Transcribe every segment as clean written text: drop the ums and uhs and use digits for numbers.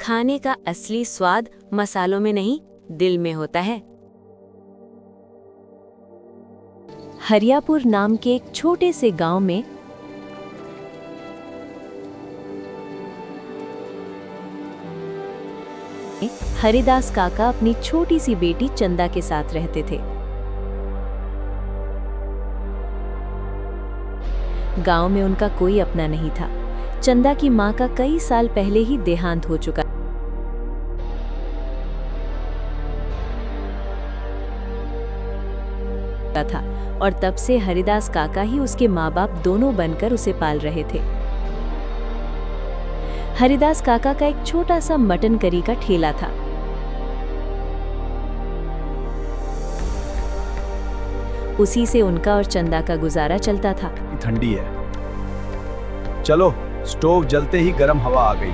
खाने का असली स्वाद मसालों में नहीं, दिल में होता है। हरियापुर नाम के एक छोटे से गांव में हरिदास काका अपनी छोटी सी बेटी चंदा के साथ रहते थे। गांव में उनका कोई अपना नहीं था। चंदा की मां का कई साल पहले ही देहांत हो चुका था और तब से हरिदास काका ही उसके माँ बाप दोनों बनकर उसे पाल रहे थे। हरिदास काका का एक छोटा सा मटन करी का ठेला था। उसी से उनका और चंदा का गुजारा चलता था। ठंडी है, चलो स्टोव जलते ही गर्म हवा आ गई।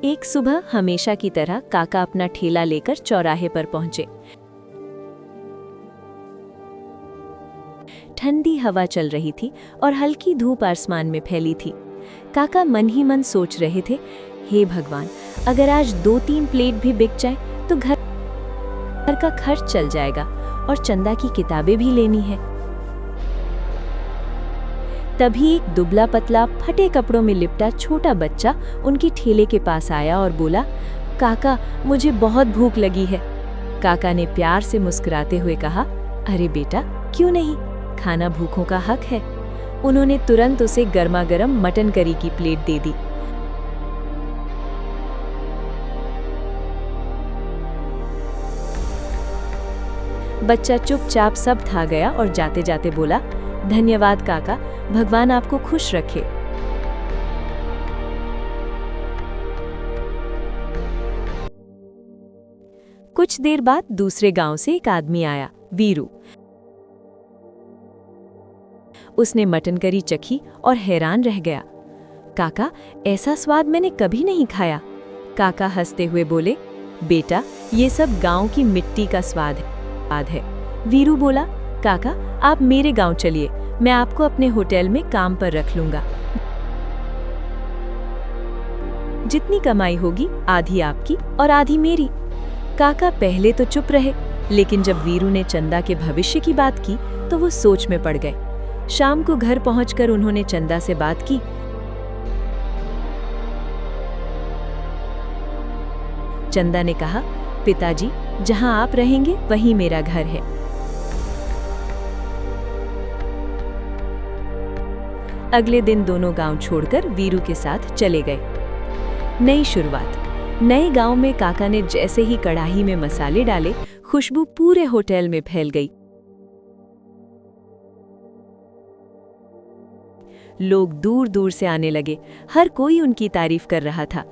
एक सुबह हमेशा की तरह काका अपना ठेला लेकर चौराहे पर पहुंचे। ठंडी हवा चल रही थी और हल्की धूप आसमान में फैली थी। काका मन ही मन सोच रहे थे, हे भगवान, अगर आज 2-3 प्लेट भी बिक जाए तो घर का खर्च चल जाएगा और चंदा की किताबें भी लेनी है। तभी एक दुबला पतला फटे कपड़ों में लिपटा छोटा बच्चा उनकी ठेले के पास आया और बोला, काका, मुझे बहुत भूख लगी है। काका ने प्यार से मुस्कुराते हुए कहा, अरे बेटा, क्यों नहीं, खाना भूखों का हक है। उन्होंने तुरंत उसे गर्मा गर्म मटन करी की प्लेट दे दी। बच्चा चुपचाप सब खा गया और जाते जाते बोला, धन्यवाद काका, भगवान आपको खुश रखे। कुछ देर बाद दूसरे गांव से एक आदमी आया, वीरू। उसने मटन करी चखी और हैरान रह गया। काका, ऐसा स्वाद मैंने कभी नहीं खाया। काका हंसते हुए बोले, बेटा, ये सब गांव की मिट्टी का स्वाद है। वीरू बोला, काका, आप मेरे गांव चलिए, मैं आपको अपने होटल में काम पर रख लूंगा। जितनी कमाई होगी आधी आपकी और आधी मेरी। काका पहले तो चुप रहे, लेकिन जब वीरू ने चंदा के भविष्य की बात की तो वो सोच में पड़ गए। शाम को घर पहुंचकर उन्होंने चंदा से बात की। चंदा ने कहा, पिताजी, जहां आप रहेंगे वहीं मेरा घर है। अगले दिन दोनों गांव छोड़कर वीरू के साथ चले गए। नई शुरुआत। नए गांव में काका ने जैसे ही कढ़ाई में मसाले डाले, खुशबू पूरे होटल में फैल गई। लोग दूर दूर से आने लगे, हर कोई उनकी तारीफ कर रहा था।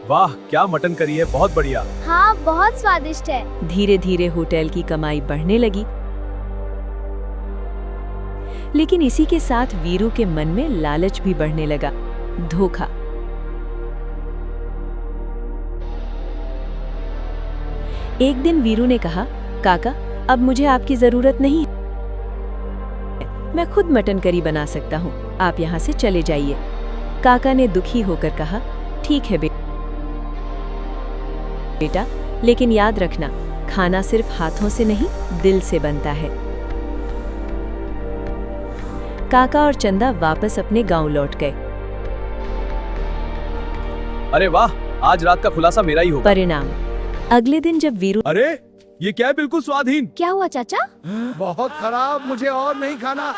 वाह, क्या मटन करी है, बहुत बढ़िया। हाँ, बहुत स्वादिष्ट है। धीरे धीरे होटल की कमाई बढ़ने लगी, लेकिन इसी के साथ वीरू के मन में लालच भी बढ़ने लगा। धोखा। एक दिन वीरू ने कहा, काका, अब मुझे आपकी जरूरत नहीं है, मैं खुद मटन करी बना सकता हूँ, आप यहाँ से चले जाइए। काका ने दुखी होकर कहा, ठीक है बेटा, लेकिन याद रखना, खाना सिर्फ हाथों से नहीं, दिल से बनता है। काका और चंदा वापस अपने गांव लौट गए। अरे वाह, आज रात का खुलासा मेरा ही होगा। परिणाम, अगले दिन जब वीरू अरे ये क्या है, बिल्कुल स्वादहीन। क्या हुआ चाचा? बहुत खराब, मुझे और नहीं खाना।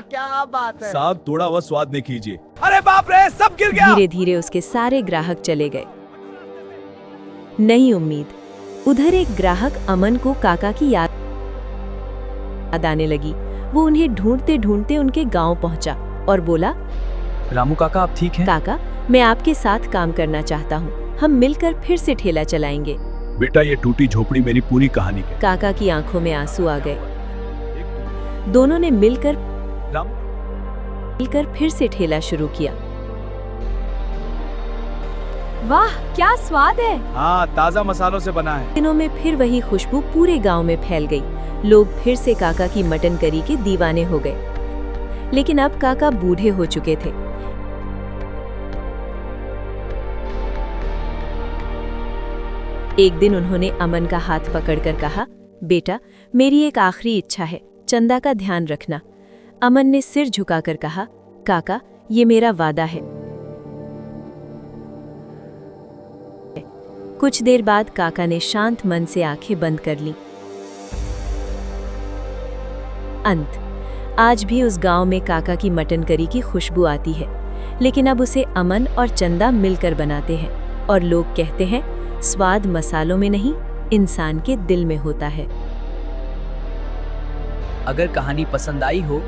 क्या बात है? साहब, थोड़ा वह स्वाद नहीं कीजिए। अरे बाप रे, सब गिर गया। धीरे धीरे उसके सारे ग्राहक चले गए। नई उम्मीद। उधर एक ग्राहक अमन को काका की याद आने लगी। वो उन्हें ढूंढते ढूंढते उनके गांव पहुंचा और बोला, रामू काका, आप ठीक हैं? काका, मैं आपके साथ काम करना चाहता हूँ, हम मिलकर फिर से ठेला चलाएंगे। बेटा, ये टूटी झोपड़ी मेरी पूरी कहानी है। काका की आंखों में आंसू आ गए। दोनों ने मिलकर फिर से ठेला शुरू किया। वाह क्या स्वाद है। हाँ, ताज़ा मसालों से बना है। दिनों में फिर वही खुशबू पूरे गांव में फैल गई। लोग फिर से काका की मटन करी के दीवाने हो गए। लेकिन अब काका बूढ़े हो चुके थे। एक दिन उन्होंने अमन का हाथ पकड़कर कहा, बेटा मेरी एक आखिरी इच्छा है, चंदा का ध्यान रखना। अमन ने सिर झुकाकर कहा, काका ये मेरा वादा है। कुछ देर बाद काका ने शांत मन से आंखें बंद कर लीं। अंत। आज भी उस गांव में काका की मटन करी की खुशबू आती है, लेकिन अब उसे अमन और चंदा मिलकर बनाते हैं और लोग कहते हैं स्वाद मसालों में नहीं, इंसान के दिल में होता है। अगर कहानी पसंद आई हो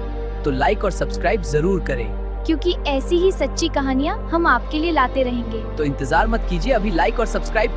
तो लाइक और सब्सक्राइब जरूर करें। क्योंकि ऐसी ही सच्ची कहानियाँ हम आपके लिए लाते रहेंगे। तो इंतजार मत कीजिए, अभी लाइक और सब्सक्राइब करें।